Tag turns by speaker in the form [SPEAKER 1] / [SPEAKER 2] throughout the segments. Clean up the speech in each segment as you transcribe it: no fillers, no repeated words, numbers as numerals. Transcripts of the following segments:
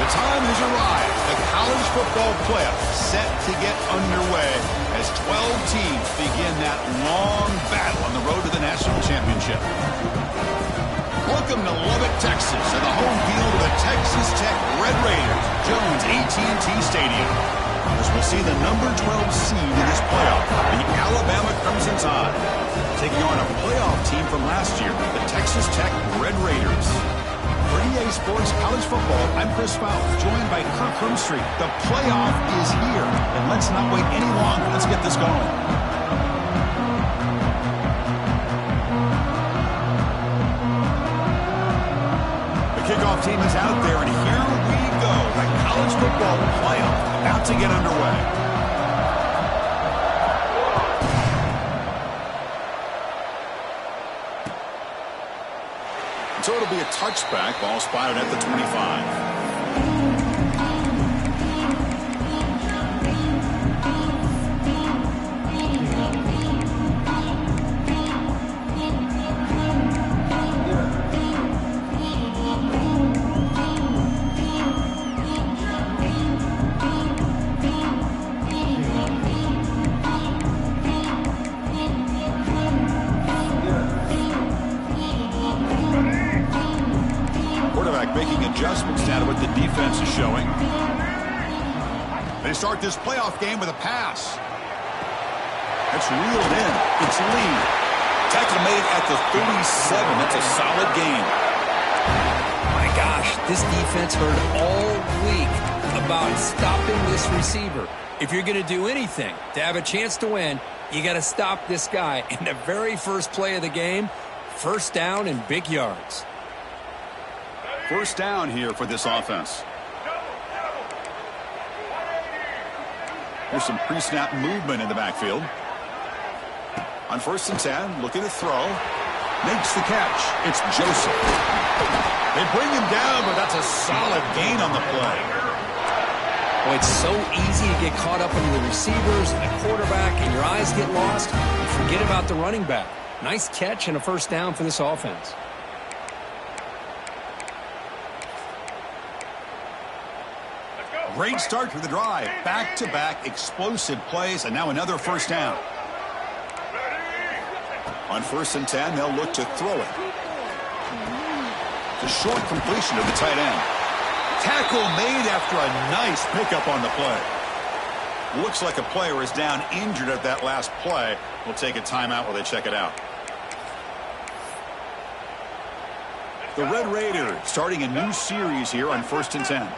[SPEAKER 1] The time has arrived. The college football playoff set to get underway as 12 teams begin that long battle on the road to the national championship. Welcome to Lubbock, Texas, and the home field of the Texas Tech Red Raiders, Jones AT&T Stadium. As we'll see the number 12 seed in this playoff, the Alabama Crimson Tide, taking on a playoff team from last year, the Texas Tech Red Raiders. For EA Sports College Football, I'm Chris Fowler, joined by Kirk Hermstreet. The playoff is here, and let's not wait any longer. Let's get this going. The kickoff team is out there, and here we go. The college football playoff about to get underway. So it'll be a touchback, ball spotted at the 25. Making adjustments now to what the defense is showing. They start this playoff game with a pass. It's reeled in. It's Lee. Tackle made at the 37. That's a solid gain.
[SPEAKER 2] My gosh, this defense heard all week about stopping this receiver. If you're going to do anything to have a chance to win, you got to stop this guy. In the very first play of the game, first down and big yards.
[SPEAKER 1] First down here for this offense. There's some pre-snap movement in the backfield. On 1st and 10, looking to throw. Makes the catch. It's Joseph. They bring him down, but that's a solid gain on the play.
[SPEAKER 2] Well, it's so easy to get caught up in the receivers and the quarterback, and your eyes get lost. You forget about the running back. Nice catch and a first down for this offense.
[SPEAKER 1] Great start to the drive. Back-to-back explosive plays, and now another first down. On 1st and 10, they'll look to throw it. The short completion of the tight end. Tackle made after a nice pickup on the play. Looks like a player is down injured at that last play. We'll take a timeout while they check it out. The Red Raiders starting a new series here on 1st and 10.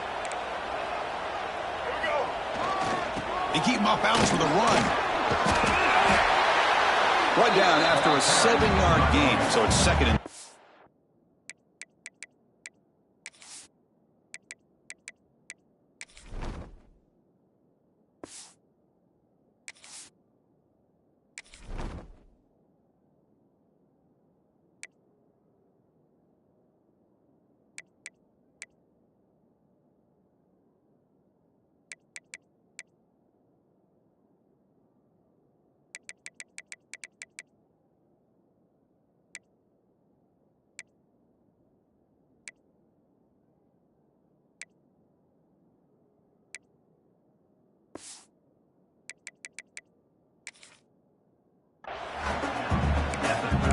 [SPEAKER 1] They keep him off balance with a run. Brought down after a 7-yard gain, so it's second and...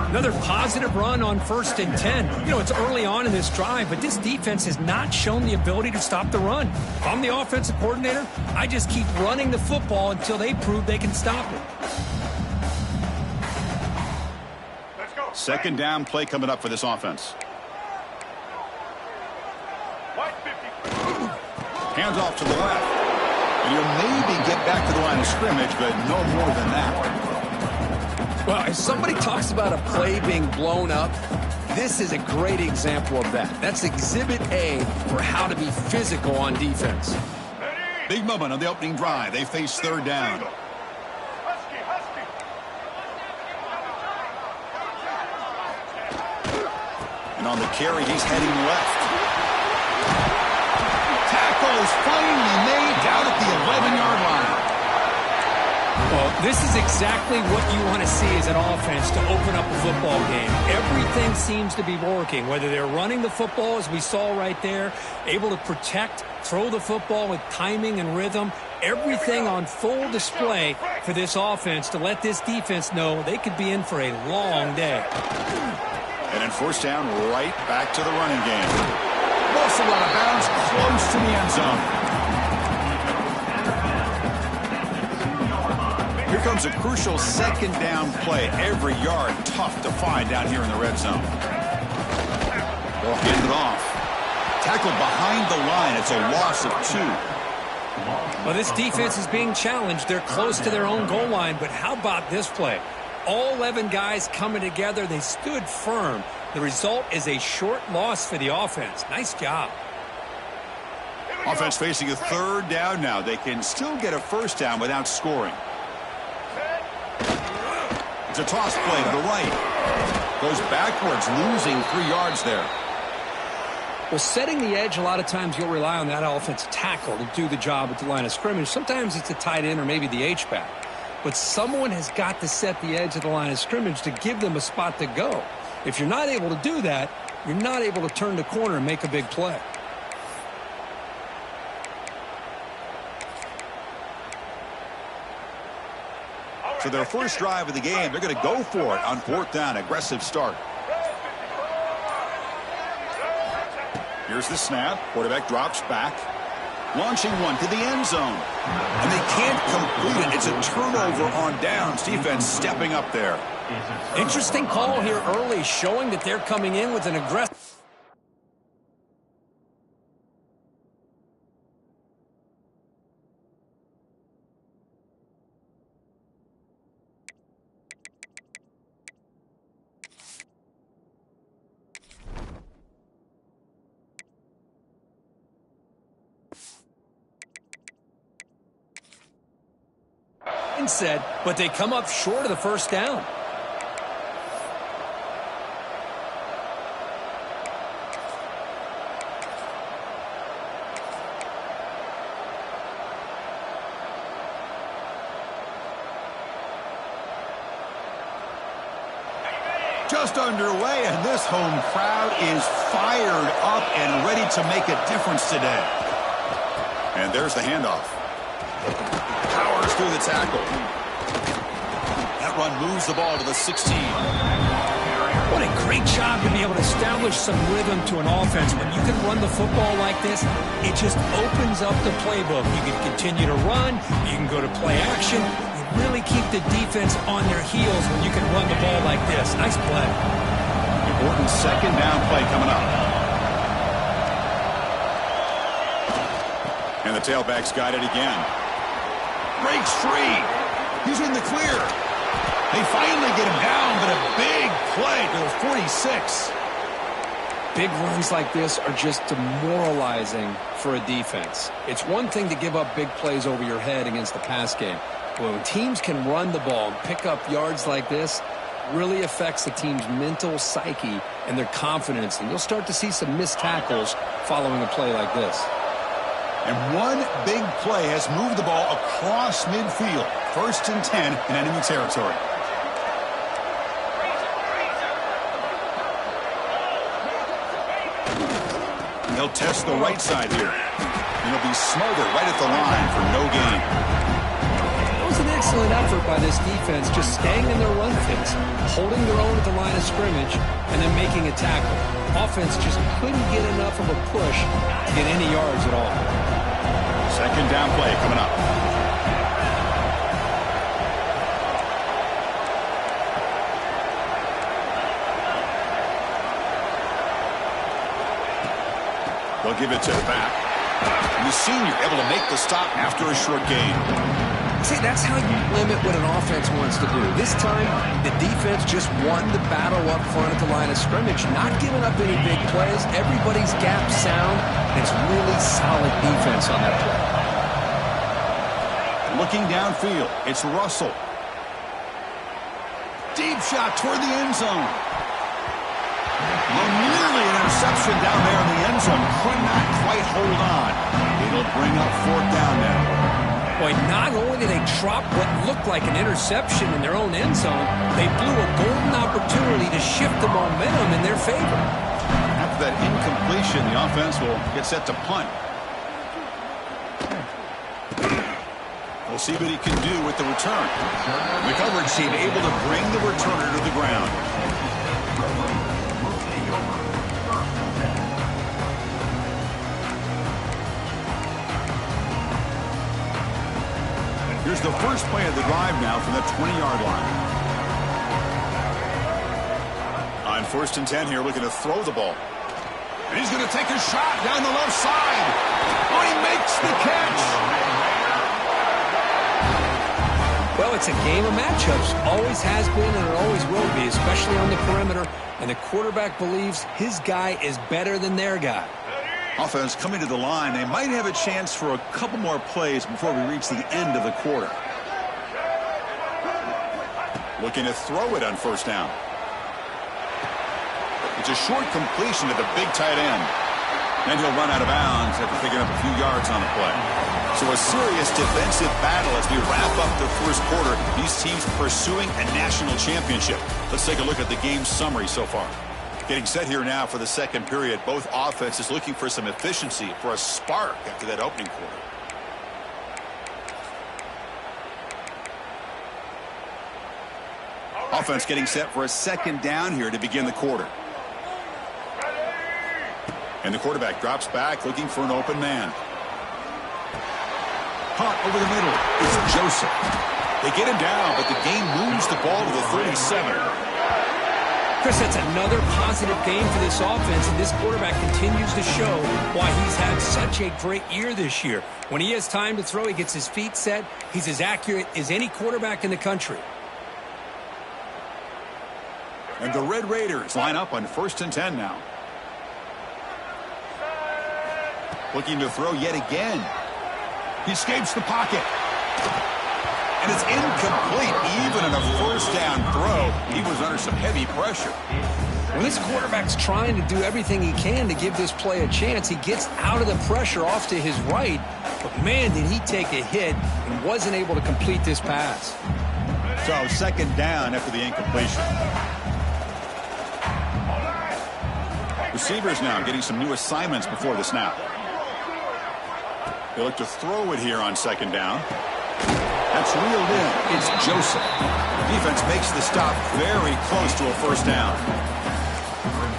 [SPEAKER 2] Another positive run on 1st and 10. You know, it's early on in this drive, but this defense has not shown the ability to stop the run. If I'm the offensive coordinator, I just keep running the football until they prove they can stop it.
[SPEAKER 1] Second down play coming up for this offense. Hands off to the left. And you'll maybe get back to the line of scrimmage, but no more than that.
[SPEAKER 2] Well, if somebody talks about a play being blown up, this is a great example of that. That's Exhibit A for how to be physical on defense.
[SPEAKER 1] Big moment on the opening drive. They face third down. And on the carry, he's heading left. Tackle is finally made down at the 11-yard line.
[SPEAKER 2] Well, this is exactly what you want to see as an offense to open up a football game. Everything seems to be working, whether they're running the football, as we saw right there, able to protect, throw the football with timing and rhythm, everything on full display for this offense to let this defense know they could be in for a long day.
[SPEAKER 1] And then first down, right back to the running game. Also out of bounds, close to the end zone. Here comes a crucial second down play. Every yard tough to find down here in the red zone. They'll hand it off. Tackled behind the line. It's a loss of 2.
[SPEAKER 2] Well, this defense is being challenged. They're close to their own goal line, but how about this play? All 11 guys coming together. They stood firm. The result is a short loss for the offense. Nice job.
[SPEAKER 1] Offense facing a third down now. They can still get a first down without scoring. It's a toss play to the right. Goes backwards, losing 3 yards there.
[SPEAKER 2] Well, setting the edge, a lot of times you'll rely on that offensive tackle to do the job at the line of scrimmage. Sometimes it's a tight end or maybe the H-back. But someone has got to set the edge of the line of scrimmage to give them a spot to go. If you're not able to do that, you're not able to turn the corner and make a big play.
[SPEAKER 1] So their first drive of the game, they're going to go for it on fourth down. Aggressive start. Here's the snap. Quarterback drops back. Launching one to the end zone. And they can't complete it. It's a turnover on downs. Defense stepping up there.
[SPEAKER 2] Interesting call here early, showing that they're coming in with an aggressive. Said, but they come up short of the first down.
[SPEAKER 1] Just underway, and this home crowd is fired up and ready to make a difference today. And there's the handoff. Powers through the tackle. That run moves the ball to the 16.
[SPEAKER 2] What a great job to be able to establish some rhythm to an offense. When you can run the football like this, it just opens up the playbook. You can continue to run. You can go to play action. You really keep the defense on their heels when you can run the ball like this. Nice play.
[SPEAKER 1] Important second down play coming up. And the tailback's got it again. Breaks free. He's in the clear. They finally get him down, but a big play to the 46.
[SPEAKER 2] Big runs like this are just demoralizing for a defense. It's one thing to give up big plays over your head against the pass game. But when teams can run the ball and pick up yards like this, it really affects the team's mental psyche and their confidence. And you'll start to see some missed tackles following a play like this.
[SPEAKER 1] And one big play has moved the ball across midfield. 1st and 10 in enemy territory. They'll test the right side here. And he'll be smothered right at the line for no gain.
[SPEAKER 2] It was an excellent effort by this defense, just staying in their run fits, holding their own at the line of scrimmage, and then making a tackle. Offense just couldn't get enough of a push to get any yards at all.
[SPEAKER 1] Second down play coming up. They'll give it to the back. And the senior able to make the stop after a short gain.
[SPEAKER 2] See, that's how you limit what an offense wants to do. This time, the defense just won the battle up front at the line of scrimmage, not giving up any big plays. Everybody's gap sound, and it's really solid defense on that play.
[SPEAKER 1] Looking downfield, it's Russell. Deep shot toward the end zone. Well, nearly an interception down there in the end zone. Could not quite hold on. It'll bring up fourth down now.
[SPEAKER 2] Boy, not only did they drop what looked like an interception in their own end zone, they blew a golden opportunity to shift the momentum in their favor.
[SPEAKER 1] After that incompletion, the offense will get set to punt. We'll see what he can do with the return. The coverage team able to bring the returner to the ground. Here's the first play of the drive now from the 20-yard line. On 1st and 10 here, looking to throw the ball. And he's going to take a shot down the left side. Oh, he makes the catch.
[SPEAKER 2] Well, it's a game of matchups. Always has been and it always will be, especially on the perimeter. And the quarterback believes his guy is better than their guy.
[SPEAKER 1] Offense coming to the line. They might have a chance for a couple more plays before we reach the end of the quarter. Looking to throw it on 1st down. It's a short completion to the big tight end. Then he'll run out of bounds after picking up a few yards on the play. So a serious defensive battle as we wrap up the first quarter. These teams pursuing a national championship. Let's take a look at the game summary so far. Getting set here now for the second period. Both offenses looking for some efficiency, for a spark after that opening quarter. Offense getting set for a 2nd down here to begin the quarter. And the quarterback drops back looking for an open man. Caught over the middle is Joseph. They get him down, but the game moves the ball to the 37.
[SPEAKER 2] Chris, that's another positive game for this offense, and this quarterback continues to show why he's had such a great year this year. When he has time to throw, he gets his feet set. He's as accurate as any quarterback in the country.
[SPEAKER 1] And the Red Raiders line up on 1st and 10 now. Looking to throw yet again. He escapes the pocket. And it's incomplete. Even on a 1st down throw, he was under some heavy pressure.
[SPEAKER 2] When this quarterback's trying to do everything he can to give this play a chance, he gets out of the pressure off to his right. But, man, did he take a hit and wasn't able to complete this pass.
[SPEAKER 1] So 2nd down after the incompletion. Receivers now getting some new assignments before the snap. They look to throw it here on 2nd down. That's reeled in. It's Joseph. Defense makes the stop very close to a 1st down.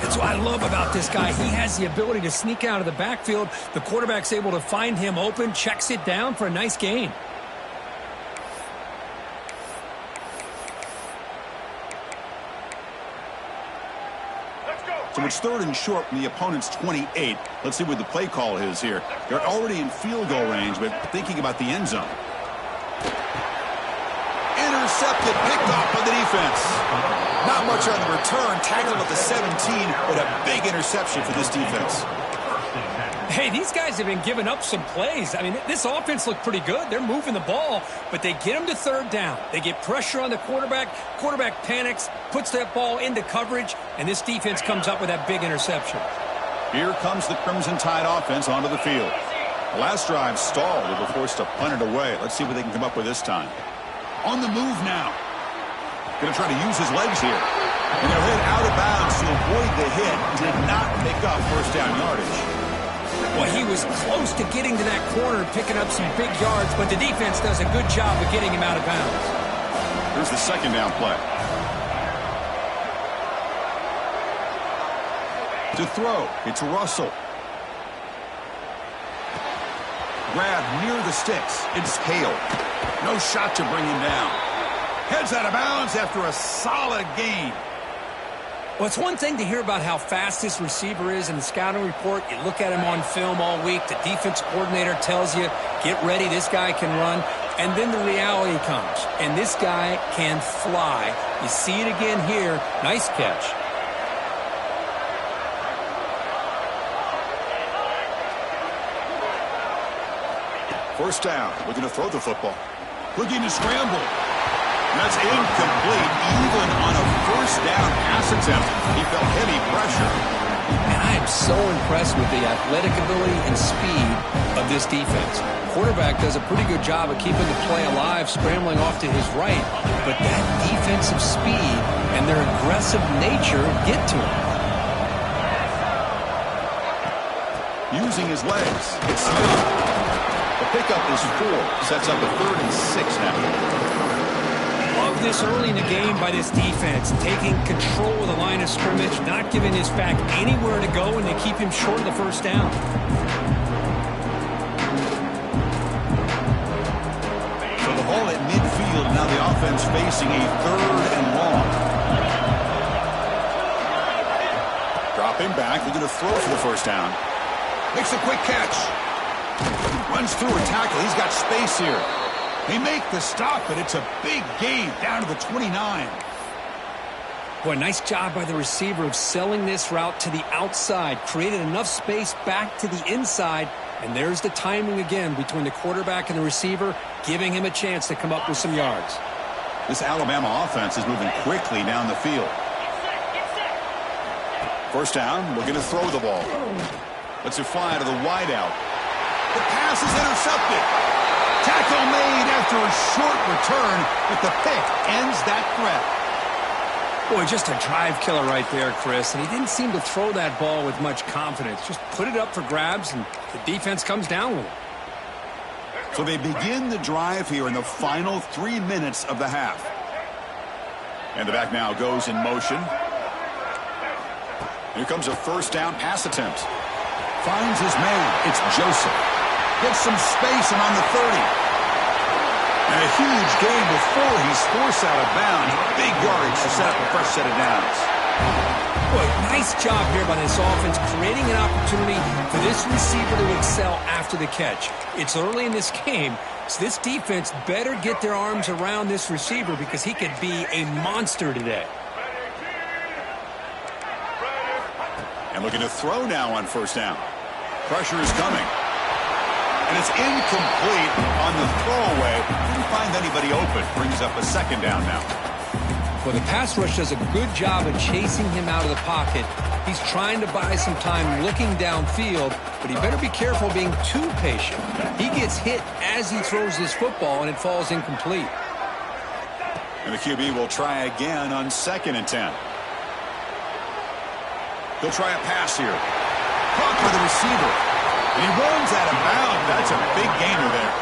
[SPEAKER 2] That's what I love about this guy. He has the ability to sneak out of the backfield. The quarterback's able to find him open, checks it down for a nice gain.
[SPEAKER 1] So it's 3rd and short from the opponent's 28. Let's see what the play call is here. They're already in field goal range, but thinking about the end zone. Intercepted, picked off by the defense. Not much on the return, tackled at the 17, but a big interception for this defense.
[SPEAKER 2] Hey, these guys have been giving up some plays. I mean, this offense looked pretty good. They're moving the ball, but they get them to 3rd down. They get pressure on the quarterback. Quarterback panics, puts that ball into coverage, and this defense comes up with that big interception.
[SPEAKER 1] Here comes the Crimson Tide offense onto the field. The last drive stalled. They were forced to punt it away. Let's see what they can come up with this time. On the move now. Going to try to use his legs here. And they'll head out of bounds to avoid the hit. Did not pick up 1st down yardage.
[SPEAKER 2] Well, he was close to getting to that corner, picking up some big yards, but the defense does a good job of getting him out of bounds.
[SPEAKER 1] Here's the 2nd down play. To throw, it's Russell. Grab near the sticks. It's Hale. No shot to bring him down. Heads out of bounds after a solid gain.
[SPEAKER 2] Well, it's one thing to hear about how fast this receiver is in the scouting report. You look at him on film all week. The defense coordinator tells you, get ready, this guy can run. And then the reality comes, and this guy can fly. You see it again here. Nice catch.
[SPEAKER 1] First down, looking to throw the football. Looking to scramble. That's incomplete, even on a 1st down pass attempt. He felt heavy pressure.
[SPEAKER 2] And I I'm so impressed with the athletic ability and speed of this defense. Quarterback does a pretty good job of keeping the play alive, scrambling off to his right, but that defensive speed and their aggressive nature get to him.
[SPEAKER 1] Using his legs. It's Smith. The pickup is 4. Sets up a 3rd and 6 now.
[SPEAKER 2] Love this early in the game by this defense, taking control of the line of scrimmage, not giving his back anywhere to go, and to keep him short of the first down.
[SPEAKER 1] So the ball at midfield, now the offense facing a 3rd and long. Dropping back, looking to throw for the first down. Makes a quick catch. Runs through a tackle. He's got space here. They make the stop, but it's a big gain down to the 29.
[SPEAKER 2] Boy, nice job by the receiver of selling this route to the outside. Created enough space back to the inside. And there's the timing again between the quarterback and the receiver, giving him a chance to come up with some yards.
[SPEAKER 1] This Alabama offense is moving quickly down the field. First down, looking to throw the ball. Lets it fly to the wideout. The pass is intercepted. Tackle made after a short return, but the pick ends that threat.
[SPEAKER 2] Boy, just a drive killer right there, Chris. And he didn't seem to throw that ball with much confidence. Just put it up for grabs, and the defense comes down with it.
[SPEAKER 1] So they begin the drive here in the final 3 minutes of the half. And the back now goes in motion. Here comes a first down pass attempt. Finds his man. It's Joseph. Gets some space and on the 30. And a huge gain before he's forced out of bounds. Big yardage to set up a fresh set of downs.
[SPEAKER 2] Boy, nice job here by this offense, creating an opportunity for this receiver to excel after the catch. It's early in this game, so this defense better get their arms around this receiver because he could be a monster today.
[SPEAKER 1] And looking to throw now on first down. Pressure is coming. And it's incomplete on the throwaway. Didn't find anybody open. Brings up a second down now.
[SPEAKER 2] Well, the pass rush does a good job of chasing him out of the pocket. He's trying to buy some time looking downfield, but he better be careful being too patient. He gets hit as he throws this football, and it falls incomplete.
[SPEAKER 1] And the QB will try again on 2nd and 10. He'll try a pass here. Caught by the receiver. And he runs out of bounds. That's a big gainer there.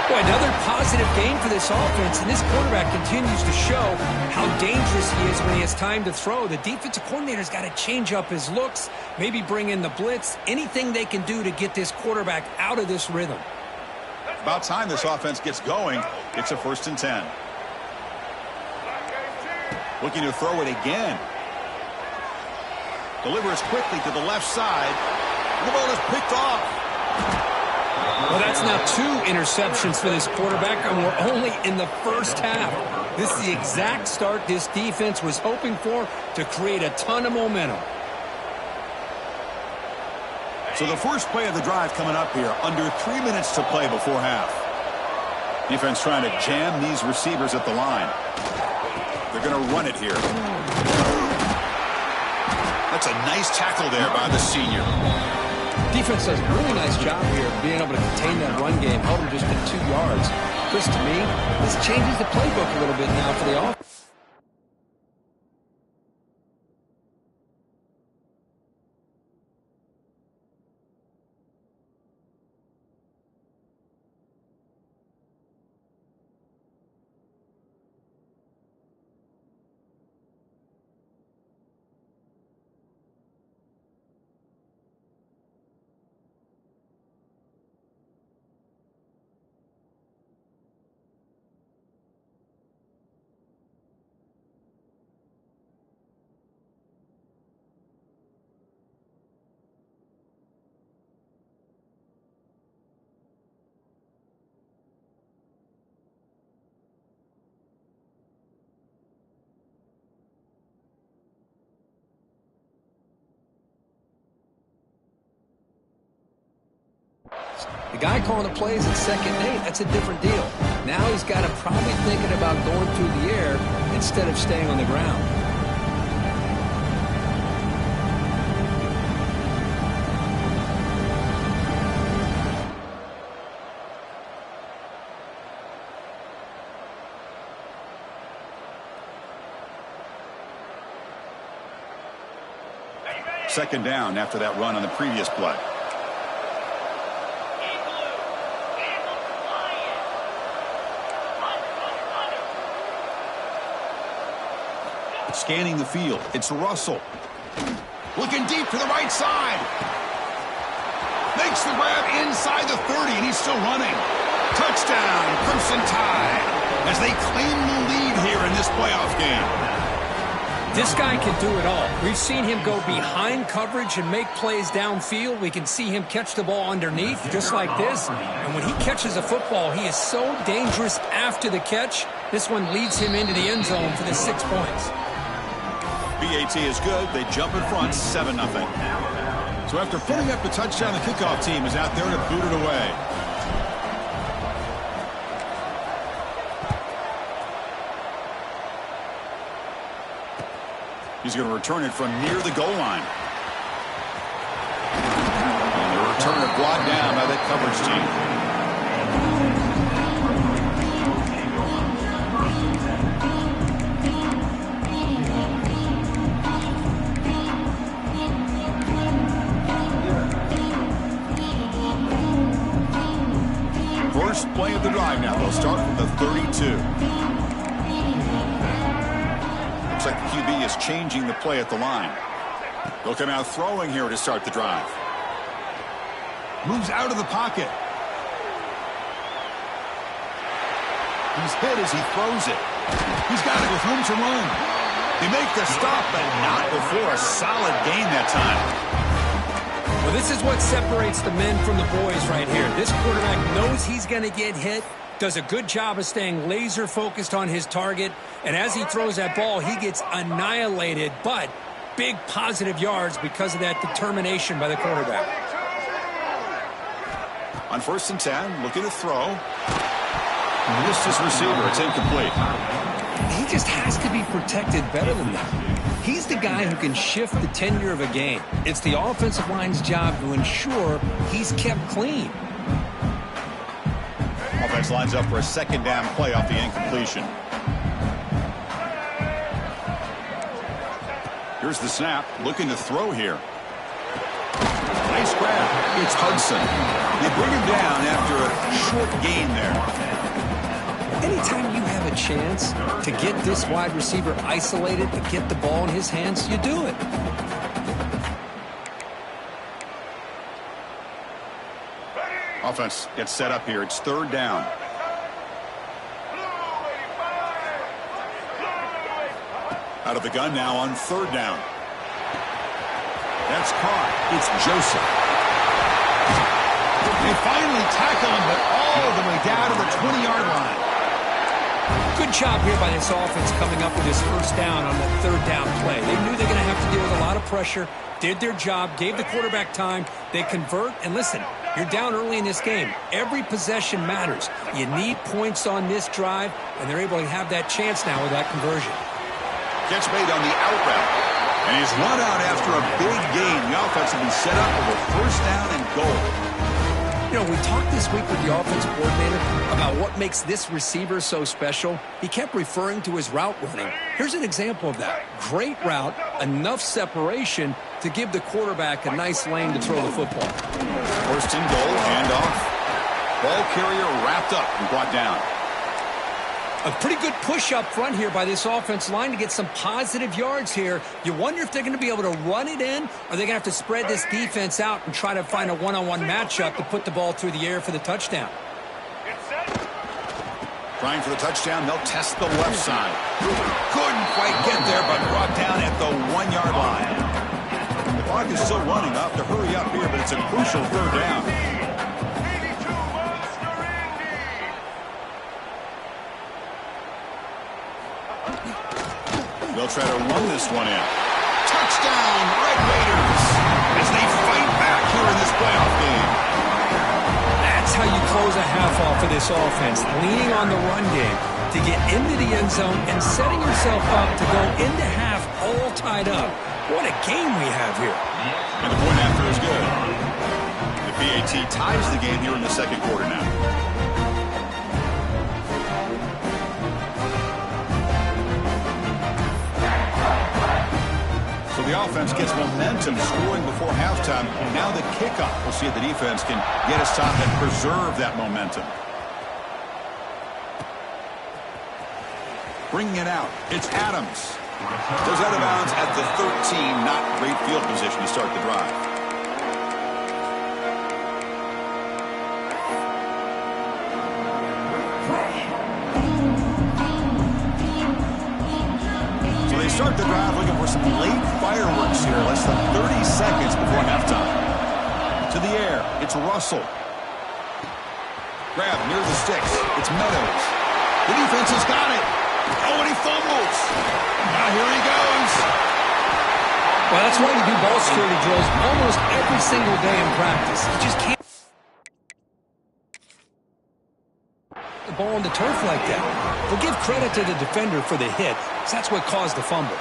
[SPEAKER 2] Boy, another positive gain for this offense, and this quarterback continues to show how dangerous he is when he has time to throw. The defensive coordinator's got to change up his looks, maybe bring in the blitz, anything they can do to get this quarterback out of this rhythm.
[SPEAKER 1] About time this offense gets going. It's a 1st and 10. Looking to throw it again. Delivers quickly to the left side. The ball is picked off.
[SPEAKER 2] Well, that's now 2 interceptions for this quarterback, and we're only in the first half. This is the exact start this defense was hoping for to create a ton of momentum.
[SPEAKER 1] So the first play of the drive coming up here, under 3 minutes to play before half. Defense trying to jam these receivers at the line. They're going to run it here. That's a nice tackle there by the senior.
[SPEAKER 2] Defense does a really nice job here of being able to contain that run game, held him just at 2 yards. Chris, to me, this changes the playbook a little bit now for the offense. The guy calling the plays at 2nd and 8, that's a different deal. Now he's got to probably thinking about going through the air instead of staying on the ground.
[SPEAKER 1] Second down after that run on the previous play. Scanning the field. It's Russell. Looking deep to the right side. Makes the grab inside the 30, and he's still running. Touchdown, Crimson Tide, as they claim the lead here in this playoff game.
[SPEAKER 2] This guy can do it all. We've seen him go behind coverage and make plays downfield. We can see him catch the ball underneath, just like this. And when he catches a football, he is so dangerous after the catch. This one leads him into the end zone for the 6 points.
[SPEAKER 1] BAT is good. They jump in front, 7-0. So after putting up the touchdown, the kickoff team is out there to boot it away. He's going to return it from near the goal line. And the return is brought down by that coverage team. First play of the drive now. They'll start from the 32. Looks like the QB is changing the play at the line. They'll come out throwing here to start the drive. Moves out of the pocket. He's hit as he throws it. He's got it with room to run. They make the stop, but not before a solid gain that time.
[SPEAKER 2] Well, this is what separates the men from the boys right here. This quarterback knows he's going to get hit, does a good job of staying laser focused on his target, and as he throws that ball, he gets annihilated, but big positive yards because of that determination by the quarterback.
[SPEAKER 1] On 1st and 10, looking to throw. Missed his receiver. It's incomplete.
[SPEAKER 2] He just has to be protected better than that. He's the guy who can shift the tenure of a game. It's the offensive line's job to ensure he's kept clean.
[SPEAKER 1] Offense lines up for a second down play off the incompletion. Here's the snap. Looking to throw here. Nice grab. It's Hudson. They bring him down after a short gain there.
[SPEAKER 2] Anytime you have a chance to get this wide receiver isolated, to get the ball in his hands, you do it.
[SPEAKER 1] Offense gets set up here. It's 3rd down. Out of the gun now on 3rd down. That's caught. It's Joseph. They finally tackle him, but all the way down to the 20-yard line.
[SPEAKER 2] Good job here by this offense coming up with this 1st down on that 3rd down play. They knew they're going to have to deal with a lot of pressure, did their job, gave the quarterback time. They convert, and listen, you're down early in this game. Every possession matters. You need points on this drive, and they're able to have that chance now with that conversion.
[SPEAKER 1] Catch made on the out route, and he's run out after a big gain. The offense will be set up for a 1st down and goal.
[SPEAKER 2] You know, we talked this week with the offensive coordinator about what makes this receiver so special. He kept referring to his route running. Here's an example of that. Great route, enough separation to give the quarterback a nice lane to throw the football.
[SPEAKER 1] 1st and goal, handoff. Ball carrier wrapped up and brought down.
[SPEAKER 2] A pretty good push up front here by this offense line to get some positive yards here. You wonder if they're going to be able to run it in, or they're going to have to spread this defense out and try to find a one-on-one matchup to put the ball through the air for the touchdown.
[SPEAKER 1] Trying for the touchdown, they'll test the left side. Couldn't quite get there, but brought down at the 1-yard line. The clock is still running. They'll have to hurry up here, but it's a crucial 3rd down. They'll try to run this one in. Touchdown, Red Raiders, as they fight back here in this playoff game.
[SPEAKER 2] That's how you close a half off of this offense, leaning on the run game to get into the end zone and setting yourself up to go into half all tied up. What a game we have here.
[SPEAKER 1] And the point after is good. The PAT ties the game here in the 2nd quarter now. So The offense gets momentum scoring before halftime. Now the kickoff. We'll see if the defense can get a stop and preserve that momentum. Bringing it out. It's Adams. Goes out of bounds at the 13. Not great field position to start the drive. So they start the drive looking for some late fireworks here. Less than 30 seconds before halftime. To the air. It's Russell. Grab near the sticks. It's Meadows. The defense has got it. Oh, and he fumbles. Now here he goes.
[SPEAKER 2] Well, that's why you do ball security drills almost every single day in practice. You just can't the ball on the turf like that. We'll give credit to the defender for the hit, because that's what caused the fumble.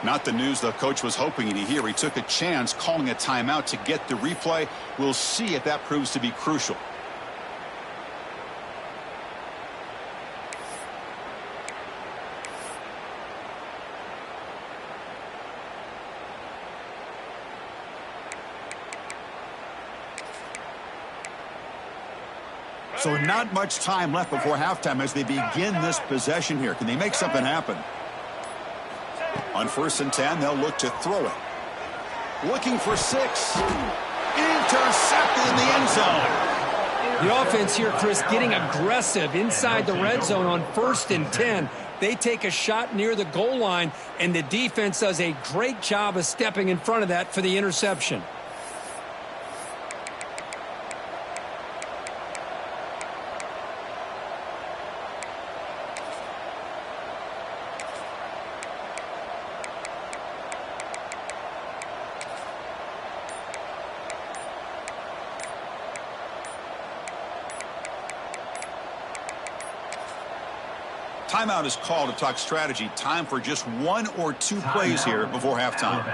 [SPEAKER 1] Not the news the coach was hoping to hear. He took a chance calling a timeout to get the replay. We'll see if that proves to be crucial. So not much time left before halftime as they begin this possession here. Can they make something happen? On 1st and 10, they'll look to throw it. Looking for 6. Intercepted in the end zone.
[SPEAKER 2] The offense here, Chris, getting aggressive inside the red zone on 1st and 10. They take a shot near the goal line, and the defense does a great job of stepping in front of that for the interception.
[SPEAKER 1] Timeout is called to talk strategy. Time for just 1 or 2 plays here before halftime.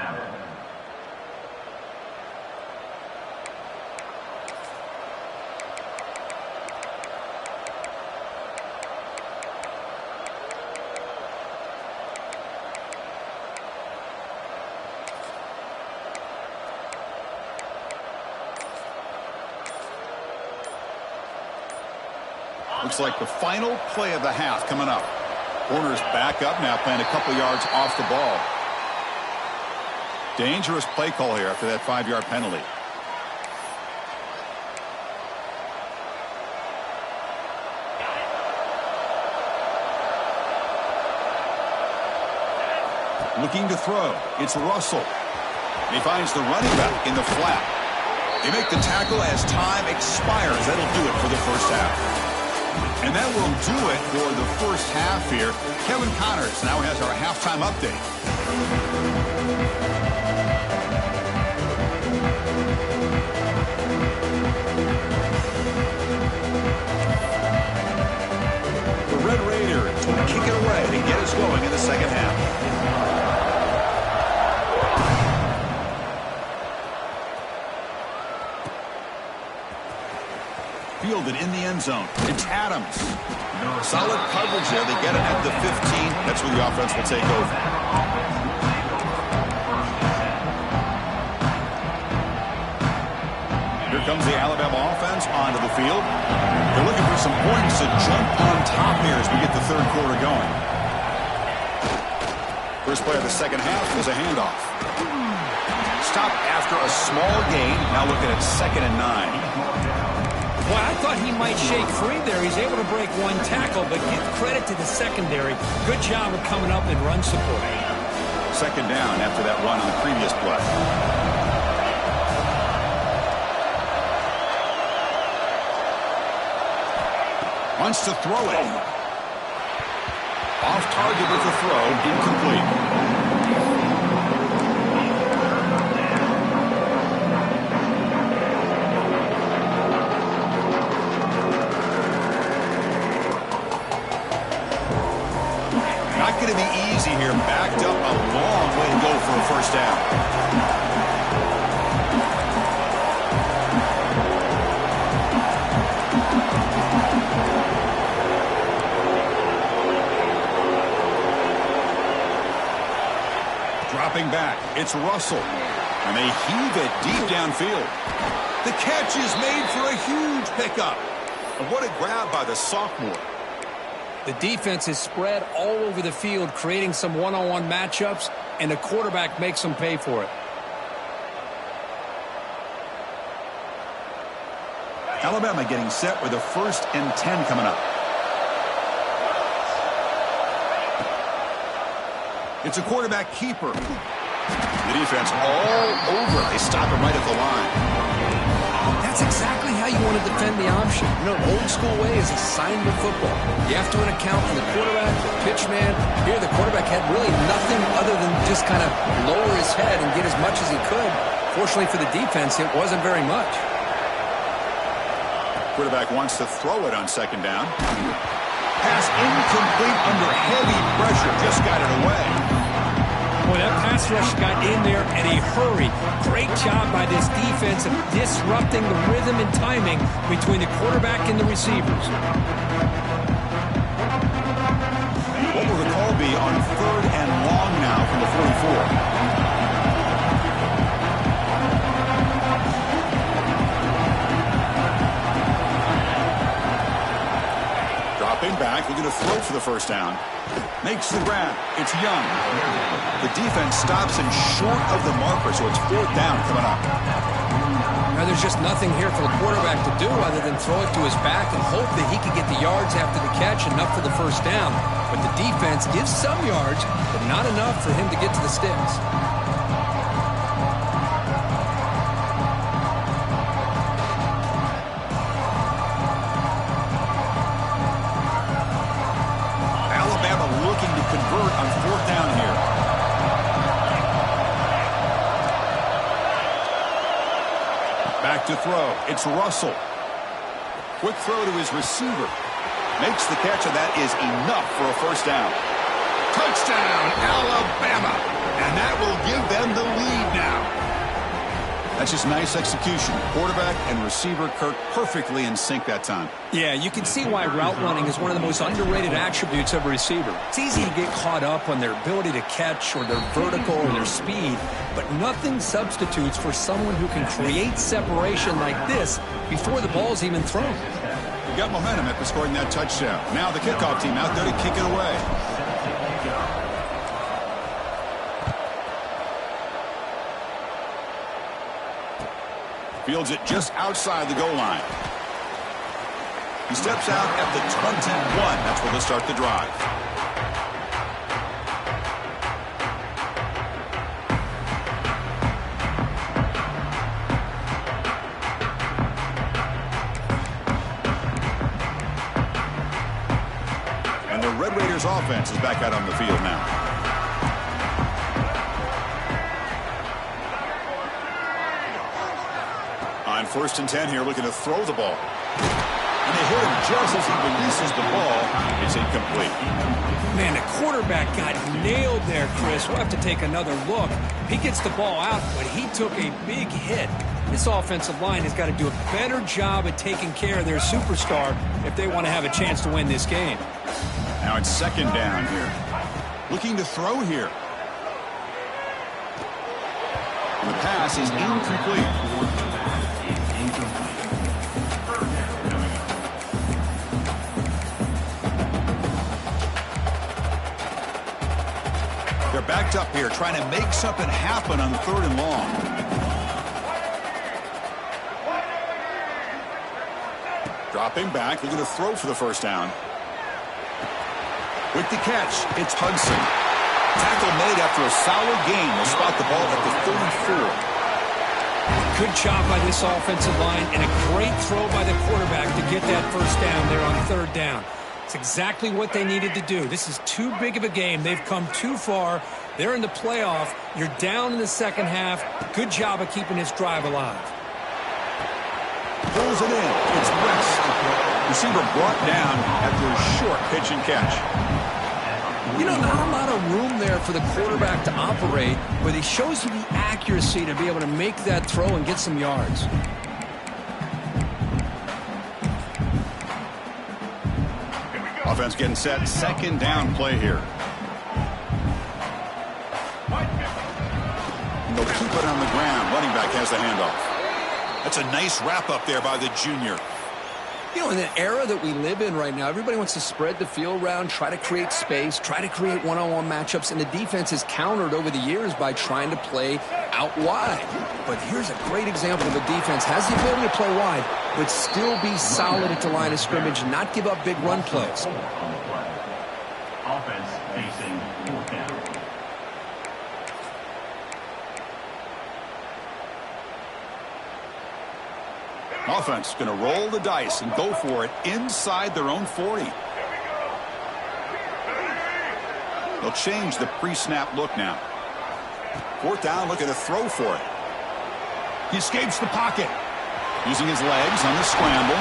[SPEAKER 1] Looks like the final play of the half coming up. Corners back up now, playing a couple yards off the ball. Dangerous play call here after that 5-yard penalty. Looking to throw. It's Russell. He finds the running back in the flat. They make the tackle as time expires. That'll do it for the first half. And that will do it for the first half here. Kevin Connors now has our halftime update. The Red Raiders will kick it away and get us going in the second half. Fielded in the end zone. It's Adams. Solid coverage there. They get it at the 15. That's where the offense will take over. Here comes the Alabama offense onto the field. They're looking for some points to jump on top here as we get the third quarter going. First play of the second half is a handoff. Stop after a small gain. Now looking at 2nd and 9.
[SPEAKER 2] Well, I thought he might shake free there. He's able to break 1 tackle, but give credit to the secondary. Good job of coming up and run support.
[SPEAKER 1] 2nd down after that run on the previous play. Wants to throw it. Off target with the throw, incomplete. Going to be easy here. Backed up a long way to go for a first down. Dropping back, it's Russell. And they heave it deep downfield. The catch is made for a huge pickup. And what a grab by the sophomore.
[SPEAKER 2] The defense is spread all over the field, creating some one-on-one matchups, and the quarterback makes them pay for it.
[SPEAKER 1] Alabama getting set with a 1st and 10 coming up. It's a quarterback keeper. The defense all over. They stop him right at the line.
[SPEAKER 2] That's exactly how you want to defend the option. You know, old school way is assignment football. You have to account for the quarterback, the pitch man. Here, the quarterback had really nothing other than just kind of lower his head and get as much as he could. Fortunately for the defense, it wasn't very much.
[SPEAKER 1] Quarterback wants to throw it on 2nd down. Pass incomplete under heavy pressure. Just got it away.
[SPEAKER 2] Boy, that pass rush got in there in a hurry. Great job by this defense of disrupting the rhythm and timing between the quarterback and the receivers.
[SPEAKER 1] What will the call be on 3rd and long now from the 44? Back, looking to throw for the 1st down. Makes the grab. It's Young. The defense stops him short of the marker, so it's 4th down coming up.
[SPEAKER 2] Now, there's just nothing here for the quarterback to do other than throw it to his back and hope that he can get the yards after the catch, enough for the 1st down. But the defense gives some yards, but not enough for him to get to the sticks.
[SPEAKER 1] Convert on 4th down here. Back to throw. It's Russell. Quick throw to his receiver. Makes the catch, and that is enough for a 1st down. Touchdown, Alabama. And that will give them the lead now. That's just nice execution. Quarterback and receiver Kirk perfectly in sync that time.
[SPEAKER 2] Yeah, you can see why route running is one of the most underrated attributes of a receiver. It's easy to get caught up on their ability to catch or their vertical or their speed, but nothing substitutes for someone who can create separation like this before the ball's even thrown.
[SPEAKER 1] We got momentum after scoring that touchdown. Now the kickoff team out there to kick it away. Fields it just outside the goal line. He steps out at the 21. That's where they'll start the drive. And the Red Raiders offense is back out on the field now. On 1st and 10 here, looking to throw the ball. And they hit him just as he releases the ball. It's incomplete.
[SPEAKER 2] Man, the quarterback got nailed there, Chris. We'll have to take another look. He gets the ball out, but he took a big hit. This offensive line has got to do a better job at taking care of their superstar if they want to have a chance to win this game.
[SPEAKER 1] Now it's 2nd down here. Looking to throw here. And the pass is incomplete. They're backed up here, trying to make something happen on 3rd and long. Dropping back, looking to throw for the 1st down. With the catch, it's Hudson. Tackle made after a solid gain. They'll spot the ball at the 34.
[SPEAKER 2] Good job by this offensive line, and a great throw by the quarterback to get that 1st down there on 3rd down. It's exactly what they needed to do. This is too big of a game. They've come too far. They're in the playoff. You're down in the 2nd half. Good job of keeping this drive alive.
[SPEAKER 1] Pulls it in. It's West. Receiver brought down after a short pitch and catch.
[SPEAKER 2] You know, not a lot of room there for the quarterback to operate, but he shows you the accuracy to be able to make that throw and get some yards.
[SPEAKER 1] Offense getting set. 2nd down play here. They'll keep it on the ground. Running back has the handoff. That's a nice wrap up there by the junior.
[SPEAKER 2] You know, in the era that we live in right now, everybody wants to spread the field around, try to create space, try to create one-on-one matchups, and the defense has countered over the years by trying to play out wide. But here's a great example of a defense has the ability to play wide, but still be solid at the line of scrimmage, not give up big run plays.
[SPEAKER 3] Offense facing fourth down.
[SPEAKER 1] Offense going to roll the dice and go for it inside their own 40. They'll change the pre-snap look now. Fourth down, looking to throw for it. He escapes the pocket. Using his legs on the scramble.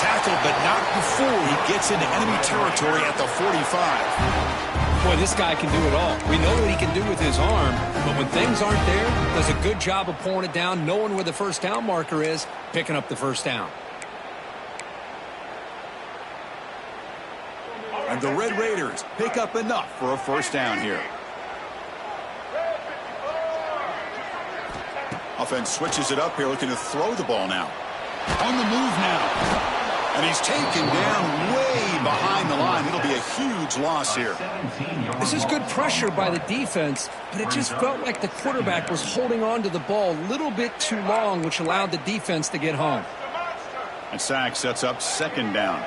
[SPEAKER 1] Tackled, but not before he gets into enemy territory at the 45.
[SPEAKER 2] Boy, this guy can do it all. We know what he can do with his arm, but when things aren't there, does a good job of pulling it down, knowing where the first down marker is, picking up the first down.
[SPEAKER 1] And the Red Raiders pick up enough for a first down here. Offense switches it up here, looking to throw the ball now. On the move now. And he's taken down way behind the line. It'll be a huge loss here.
[SPEAKER 2] This is good pressure by the defense, but it just felt like the quarterback was holding on to the ball a little bit too long, which allowed the defense to get home.
[SPEAKER 1] And Sack sets up second down.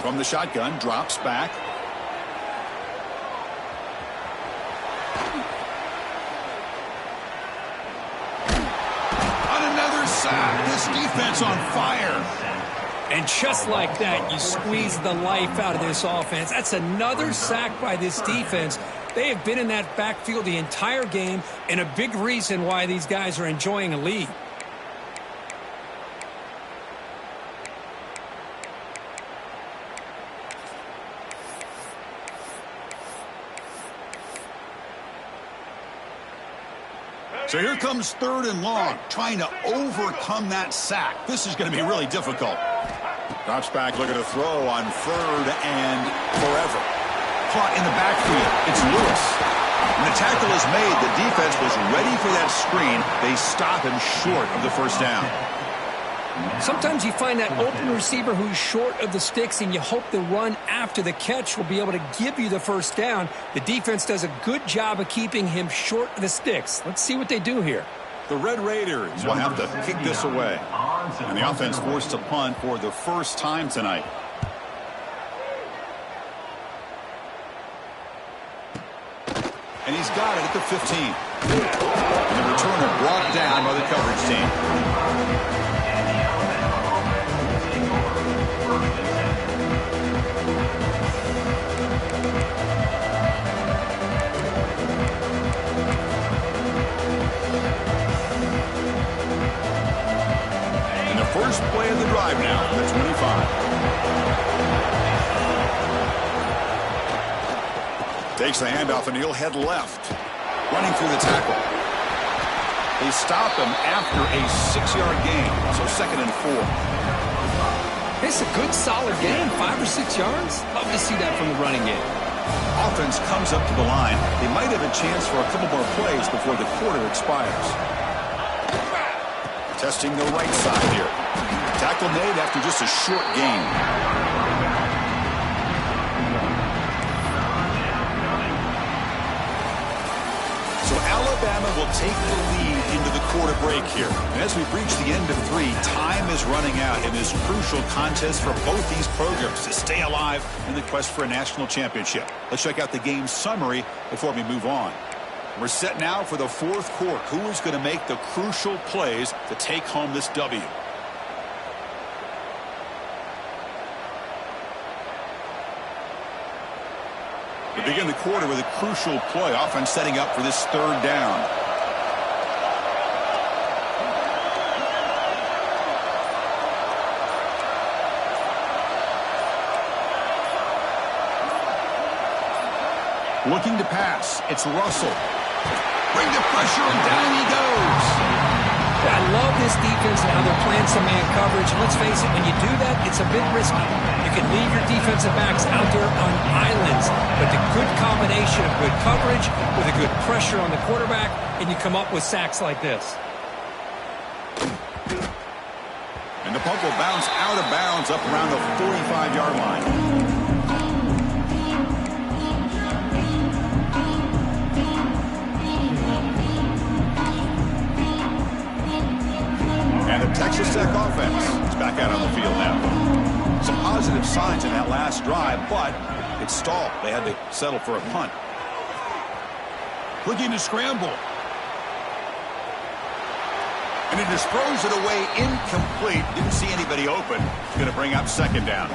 [SPEAKER 1] From the shotgun, drops back. This defense on fire.
[SPEAKER 2] And just like that, you squeeze the life out of this offense. That's another sack by this defense. They have been in that backfield the entire game, and a big reason why these guys are enjoying a lead.
[SPEAKER 1] So here comes third and long, trying to overcome that sack. This is going to be really difficult. Drops back, looking to throw on third and forever. Caught in the backfield. It's Lewis. When the tackle is made, the defense was ready for that screen. They stop him short of the first down.
[SPEAKER 2] Sometimes you find that open receiver who's short of the sticks, and you hope the run after the catch will be able to give you the first down. The defense does a good job of keeping him short of the sticks. Let's see what they do here.
[SPEAKER 1] The Red Raiders will have to kick this away. And the offense forced to punt for the first time tonight. And he's got it at the 15. And the returner brought down by the coverage team. First play of the drive now from the 25. Takes the handoff and he'll head left. Running through the tackle. They stop him after a 6-yard gain. So 2nd and 4.
[SPEAKER 2] It's a good solid game, 5 or 6 yards. Love to see that from the running game.
[SPEAKER 1] Offense comes up to the line. They might have a chance for a couple more plays before the quarter expires. Testing the right side here. Tackle made after just a short gain. So Alabama will take the lead into the quarter break here. And as we've reached the end of 3, time is running out in this crucial contest for both these programs to stay alive in the quest for a national championship. Let's check out the game summary before we move on. We're set now for the fourth quarter. Who is going to make the crucial plays to take home this W? We begin the quarter with a crucial play. Offense setting up for this third down. Looking to pass. It's Russell. Bring the pressure, and down he goes.
[SPEAKER 2] I love this defense and how they're playing some man coverage. And let's face it, when you do that, it's a bit risky. You can leave your defensive backs out there on islands, but the good combination combination of good coverage with a good pressure on the quarterback, and you come up with sacks like this.
[SPEAKER 1] And the puck will bounce out of bounds up around the 45-yard line. And the Texas Tech offense is back out on the field now. Some positive signs in that last drive, but it stalled. They had to settle for a punt. Looking to scramble. And he just throws it away incomplete. Didn't see anybody open. Going to bring up second down.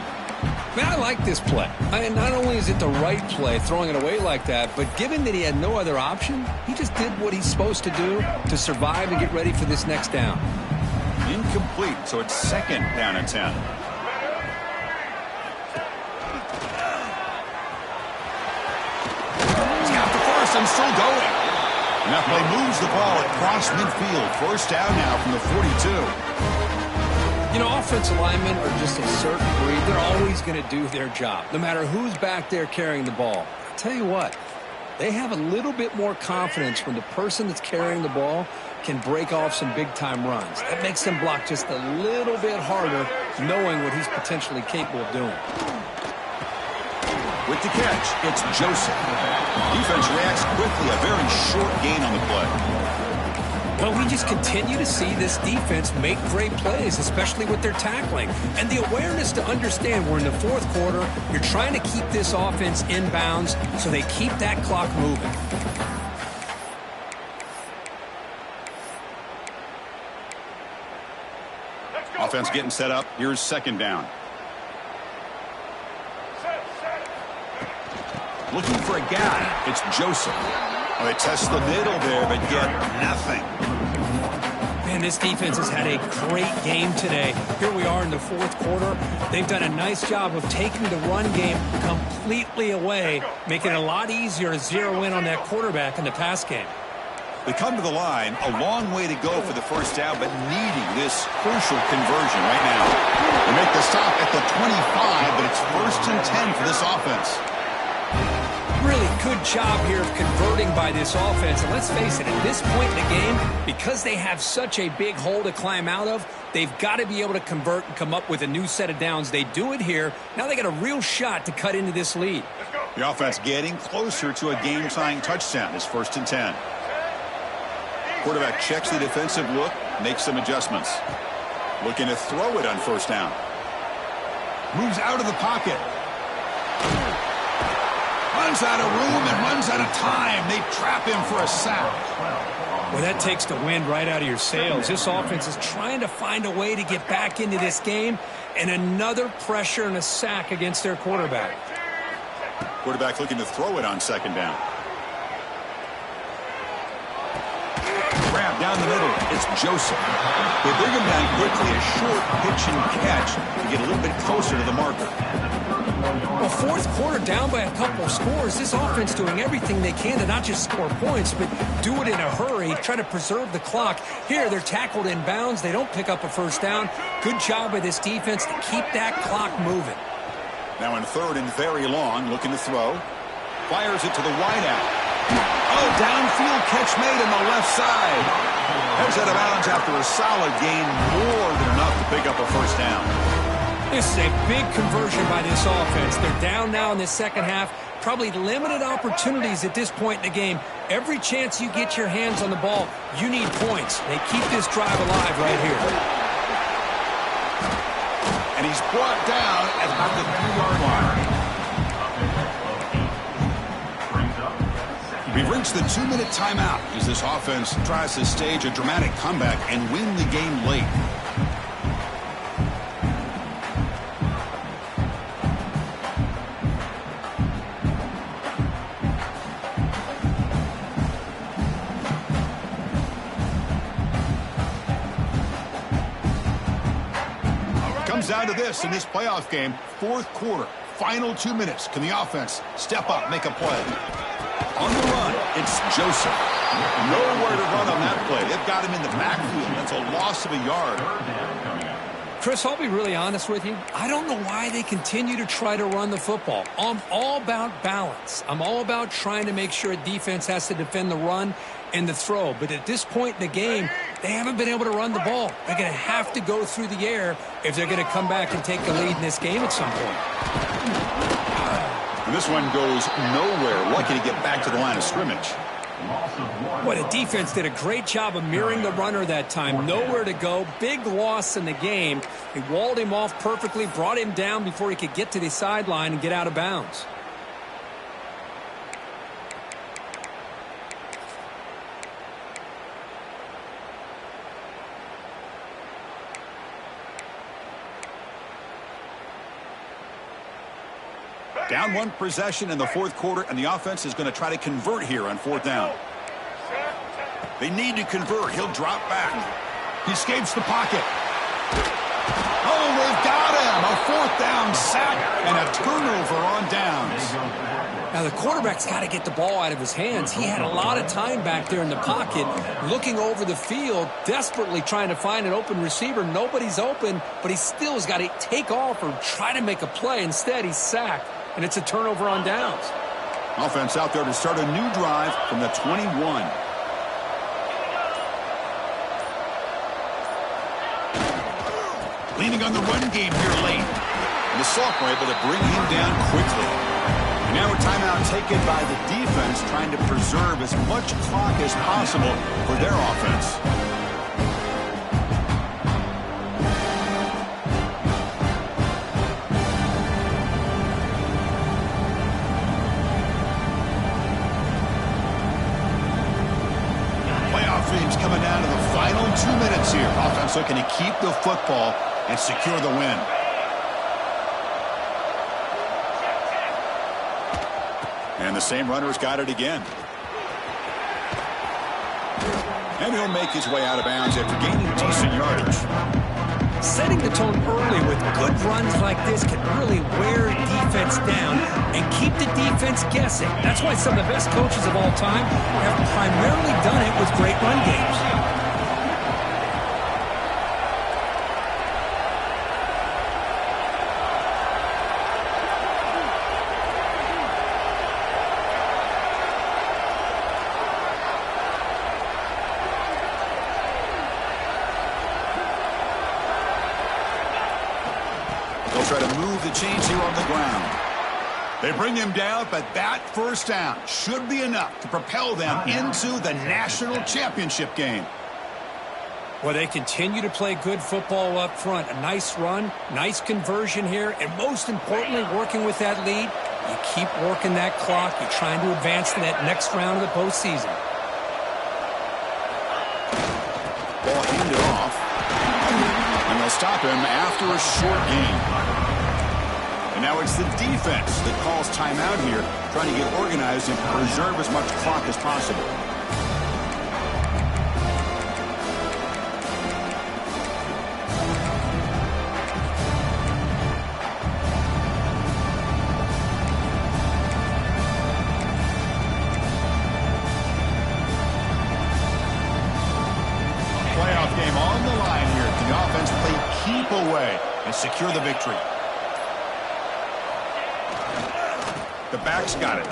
[SPEAKER 2] Man, I like this play. Not only is it the right play, throwing it away like that, but given that he had no other option, he just did what he's supposed to do to survive and get ready for this next down.
[SPEAKER 1] Incomplete, so it's second down and 10. He's got the first and still going. And that play moves the ball across midfield. First down now from the 42.
[SPEAKER 2] You know, offensive linemen are just a certain breed. They're always going to do their job, no matter who's back there carrying the ball. I'll tell you what, they have a little bit more confidence when the person that's carrying the ball can break off some big-time runs. That makes them block just a little bit harder, knowing what he's potentially capable of doing.
[SPEAKER 1] With the catch, it's Joseph. Defense reacts quickly, a very short gain on the play.
[SPEAKER 2] Well, we just continue to see this defense make great plays, especially with their tackling. And the awareness to understand we're in the fourth quarter, you're trying to keep this offense in bounds so they keep that clock moving.
[SPEAKER 1] Offense getting set up. Here's second down. Looking for a guy. It's Joseph. Well, they test the middle there, but get nothing.
[SPEAKER 2] Man, this defense has had a great game today. Here we are in the fourth quarter. They've done a nice job of taking the run game completely away, making it a lot easier to zero in on that quarterback in the pass game.
[SPEAKER 1] They come to the line, a long way to go for the first down, but needing this crucial conversion right now. They make the stop at the 25, but it's 1st and 10 for this offense.
[SPEAKER 2] Really good job here of converting by this offense. And let's face it, at this point in the game, because they have such a big hole to climb out of, they've got to be able to convert and come up with a new set of downs. They do it here. Now they got a real shot to cut into this lead.
[SPEAKER 1] The offense getting closer to a game-tying touchdown. It's 1st and 10. Quarterback checks the defensive look, makes some adjustments. Looking to throw it on first down. Moves out of the pocket. Runs out of room and runs out of time. They trap him for a sack.
[SPEAKER 2] Well, that takes the wind right out of your sails. This offense is trying to find a way to get back into this game, and another pressure and a sack against their quarterback.
[SPEAKER 1] Quarterback looking to throw it on second down. Grab down the middle. It's Joseph. They bring him down quickly. A short pitch and catch to get a little bit closer to the marker.
[SPEAKER 2] Well, fourth quarter down by a couple of scores. This offense doing everything they can to not just score points, but do it in a hurry, try to preserve the clock. Here, they're tackled in bounds. They don't pick up a first down. Good job by this defense to keep that clock moving.
[SPEAKER 1] Now in 3rd and very long, looking to throw. Fires it to the wideout. Oh, downfield catch made on the left side. Heads out of bounds after a solid gain, more than enough to pick up a first down.
[SPEAKER 2] This is a big conversion by this offense. They're down now in the second half. Probably limited opportunities at this point in the game. Every chance you get your hands on the ball, you need points. They keep this drive alive right here.
[SPEAKER 1] And he's brought down at about the 3-yard line. We've reached the 2-minute timeout as this offense tries to stage a dramatic comeback and win the game late. Comes down to this in this playoff game, fourth quarter, final 2 minutes. Can the offense step up, make a play? On the run, it's Joseph. Nowhere to run on that play. They've got him in the backfield. That's a loss of a yard.
[SPEAKER 2] Chris, I'll be really honest with you. I don't know why they continue to try to run the football. I'm all about balance. I'm all about trying to make sure a defense has to defend the run and the throw. But at this point in the game, they haven't been able to run the ball. They're going to have to go through the air if they're going to come back and take the lead in this game at some point.
[SPEAKER 1] And this one goes nowhere. Lucky to get back to the line of scrimmage.
[SPEAKER 2] Well, the defense did a great job of mirroring the runner that time. Nowhere to go. Big loss in the game. They walled him off perfectly, brought him down before he could get to the sideline and get out of bounds.
[SPEAKER 1] Down one possession in the fourth quarter, and the offense is going to try to convert here on fourth down. They need to convert. He'll drop back. He escapes the pocket. Oh, they've got him. A fourth down sack and a turnover on downs.
[SPEAKER 2] Now, the quarterback's got to get the ball out of his hands. He had a lot of time back there in the pocket, looking over the field, desperately trying to find an open receiver. Nobody's open, but he still has got to take off or try to make a play. Instead, he's sacked, and it's a turnover on downs.
[SPEAKER 1] Offense out there to start a new drive from the 21. Leaning on the run game here late. And the sophomore able to bring him down quickly. And now a timeout taken by the defense, trying to preserve as much clock as possible for their offense. Playoff games coming down to the final 2 minutes here. Offense looking to keep the football and secure the win. And the same runner's got it again. And he'll make his way out of bounds after gaining decent yardage.
[SPEAKER 2] Setting the tone early with good runs like this can really wear defense down and keep the defense guessing. That's why some of the best coaches of all time have primarily done it with great run games.
[SPEAKER 1] Try to move the chains here on the ground. They bring him down, but that first down should be enough to propel them into the national championship game.
[SPEAKER 2] Well, they continue to play good football up front. A nice run, nice conversion here, and most importantly, working with that lead, you keep working that clock. You're trying to advance to that next round of the postseason.
[SPEAKER 1] Ball handed off, and they'll stop him after a short gain. And now it's the defense that calls timeout here, trying to get organized and preserve as much clock as possible. Playoff game on the line here. The offense play keep away and secure the victory. The back's got it.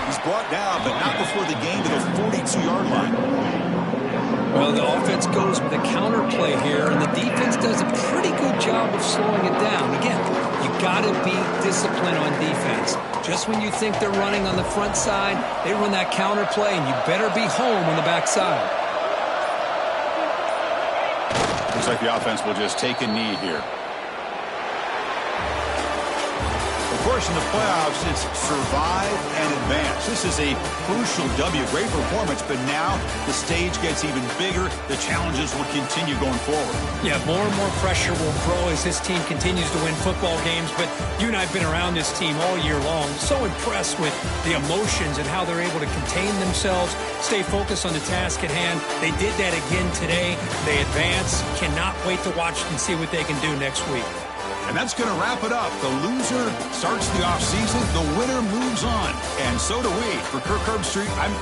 [SPEAKER 1] He's brought down, but not before the gain to the 42-yard line.
[SPEAKER 2] Well, the offense goes with a counter play here, and the defense does a pretty good job of slowing it down. Again, you got to be disciplined on defense. Just when you think they're running on the front side, they run that counter play, and you better be home on the back side.
[SPEAKER 1] Looks like the offense will just take a knee here. Of course, in the playoffs, it's survive and advance. This is a crucial W. Great performance, but now the stage gets even bigger. The challenges will continue going forward.
[SPEAKER 2] Yeah, more and more pressure will grow as this team continues to win football games, but you and I have been around this team all year long. So impressed with the emotions and how they're able to contain themselves, stay focused on the task at hand. They did that again today. They advance. Cannot wait to watch and see what they can do next week.
[SPEAKER 1] And that's going to wrap it up. The loser starts the offseason. The winner moves on. And so do we. For Kirk Herbstreit, I'm